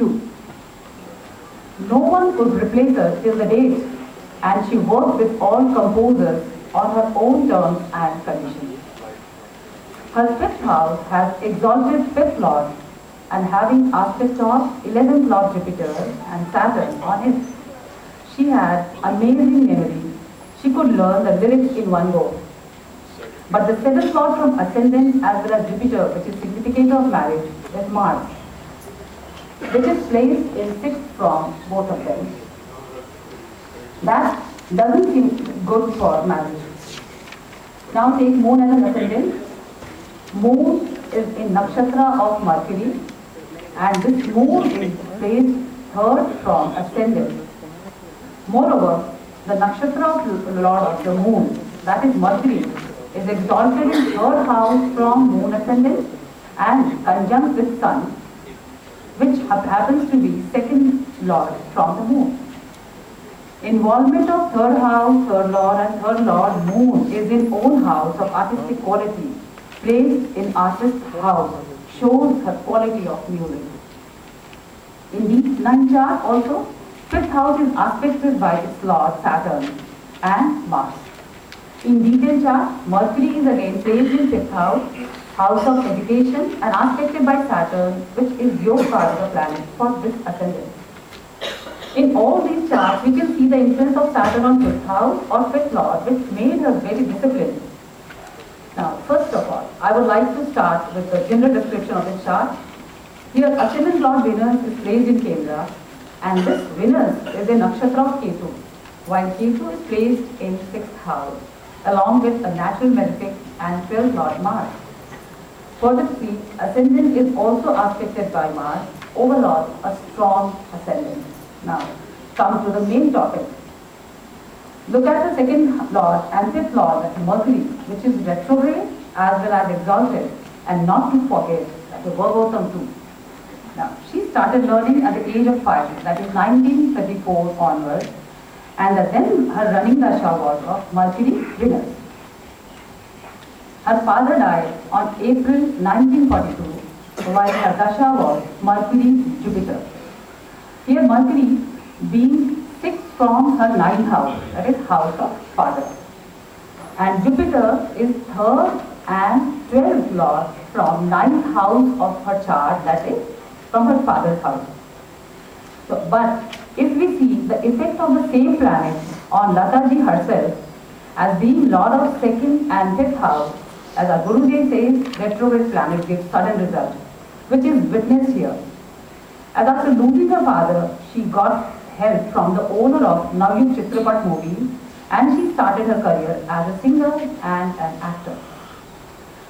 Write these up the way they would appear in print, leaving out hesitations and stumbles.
too. No one could replace her till the date, and she worked with all composers on her own terms and conditions. Her fifth house has exalted fifth lord, and having aspect of 11th Lord Jupiter and Saturn on it. She had amazing memory. She could learn the lyrics in one go. But the 7th Lord from Ascendant as well as Jupiter, which is significant of marriage, is Mars, which is placed in 6th from both of them. That doesn't seem good for marriage. Now take Moon as an Ascendant. Moon is in Nakshatra of Mercury, and this moon is placed 3rd from Ascendant. Moreover, the nakshatra of Lord of the Moon, that is Mercury, is exalted in 3rd house from Moon Ascendant and conjunct with Sun, which happens to be 2nd Lord from the Moon. Involvement of 3rd house, 3rd Lord and 3rd Lord Moon is in own house of artistic quality, placed in artist's house, shows her quality of music. In these 9 charts also, 5th house is aspected by its lord Saturn and Mars. In detailed chart, Mercury is again placed in 5th house, house of education, and aspected by Saturn, which is your part of the planet for this ascendant. In all these charts, we can see the influence of Saturn on 5th house or 5th lord, which made her very disciplined. Now, first of all, I would like to start with the general description of the chart. Here, Ascendant Lord Venus is placed in Kendra, and this Venus is a nakshatra of Ketu, while Ketu is placed in 6th house, along with a natural malefic and 12th Lord Mars. Further speak, Ascendant is also aspected by Mars, overall a strong ascendant. Now, come to the main topic. Look at the 2nd Lord and 5th Lord, that is Mercury, which is retrograde as well as exalted, and not to forget that the Virgotham too. Now, she started learning at the age of 5, that is 1934 onwards, and then her running dasha was of Mercury Venus. Her father died on April 1942, while her dasha was Mercury Jupiter. Here Mercury being 6 from her 9th house, that is house of father. And Jupiter is 3rd and 12th lord from 9th house of her chart, that is from her father's house. So, but if we see the effect of the same planet on Lataji herself as being lord of 2nd and 5th house, as our Guruji says, retrograde planet gives sudden result, which is witnessed here. As after losing her father, she got help from the owner of Navyug Chitrapat movie, and she started her career as a singer and an actor.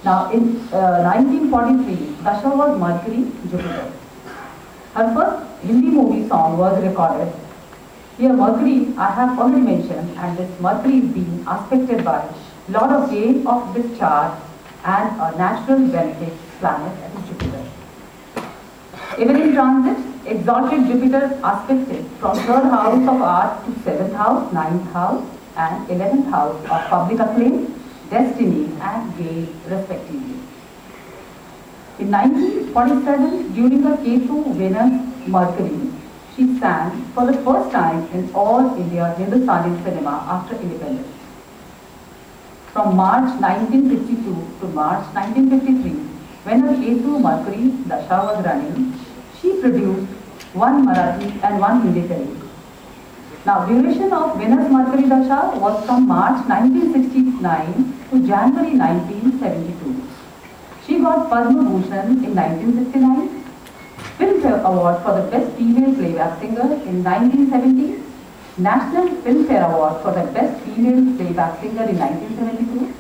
Now in 1943, Dasha was Mercury Jupiter. Her first Hindi movie song was recorded. Here Mercury I have already mentioned, and this Mercury is being aspected by Lord of Gate of this chart and a natural benefit planet, that is Jupiter. Even in transit, exalted Jupiter aspected from 3rd house of art to 7th house, 9th house and 11th house of public acclaim, destiny and gain respectively. In 1947, during the Ketu Venus Mercury, she sang for the first time in all India Hindustani cinema after independence. From March 1952 to March 1953, when her Ketu Mercury Dasha was running, she produced 1 Marathi and 1 Hindi film. Now, duration of Venus Mercury Dasha was from March 1969 to January 1972. She got Padma Bhushan in 1969, Filmfare Award for the Best Female Playback Singer in 1970, National Filmfare Award for the Best Female Playback Singer in 1972.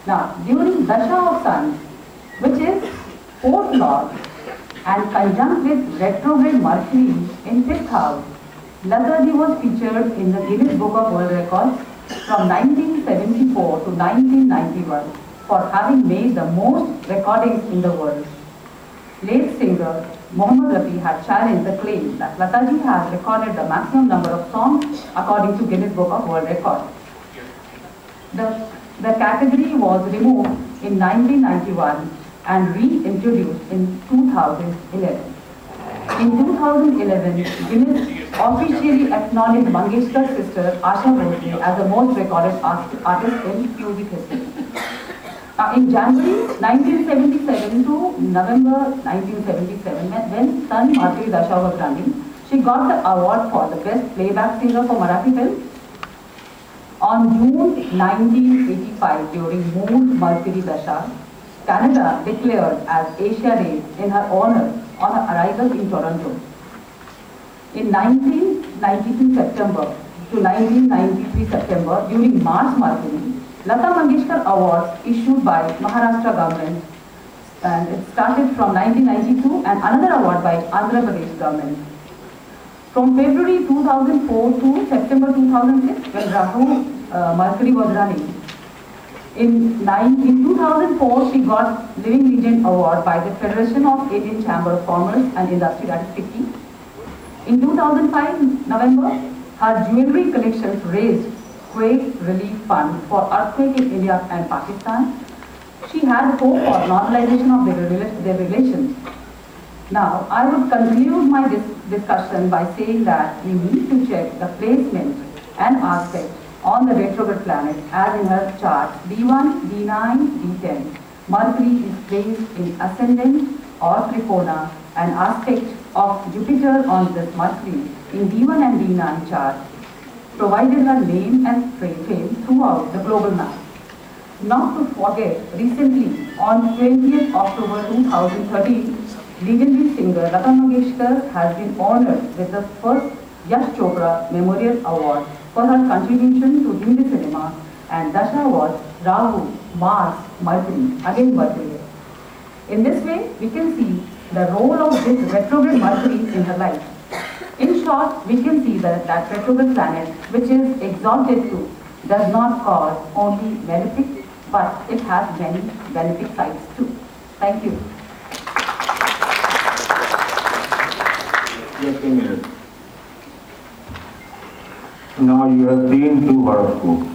Now, during Dasha of Sun, which is 4th Lord, and conjunct with retrograde Mercury in 5th house, Lataji was featured in the Guinness Book of World Records from 1974 to 1991 for having made the most recordings in the world. Late singer Mohammed Rafi had challenged the claim that Lataji has recorded the maximum number of songs according to Guinness Book of World Records. The category was removed in 1991 and reintroduced in 2011. In 2011, Guinness officially acknowledged Mangeshkar's sister Asha Bhosle as the most recorded artist in music history. Now, in January 1977 to November 1977, when son Bhartiya Dasha was running, she got the award for the best playback singer for Marathi films. On June 1985, during Moon Mercury Dasha, Canada declared as Asia Day in her honor on her arrival in Toronto. In 1992 September to 1993 September, during Mars Mercury, Lata Mangehskar Awards issued by Maharashtra government, and it started from 1992, and another award by Andhra Pradesh government. From February 2004 to September 2006, when Rahu Mercury was running, in 2004 she got Living Legend Award by the Federation of Indian Chamber of Commerce and Industry, that is FICCI. In 2005 November, her jewelry collections raised quake relief fund for earthquake in India and Pakistan. She had hope for normalization of their relations. Now, I would conclude my discussion by saying that we need to check the placement and aspect on the retrograde planet as in her chart D1, D9, D10. Mercury is placed in ascendant or trikona, and aspect of Jupiter on this Mercury in D1 and D9 chart provided her name and fame throughout the global map. Not to forget, recently on 20th October 2013, legendary singer Lata Mangeshkar has been honored with the first Yash Chopra Memorial Award for her contribution to Hindi cinema, and Dasha was Rahu, Mars, Mercury, again Mercury. In this way, we can see the role of this retrograde Mercury in her life. In short, we can see that retrograde planet, which is exalted to, does not cause only malefic, but it has many benefic sides too. Thank you. Just a minute. Now you have seen two horoscopes.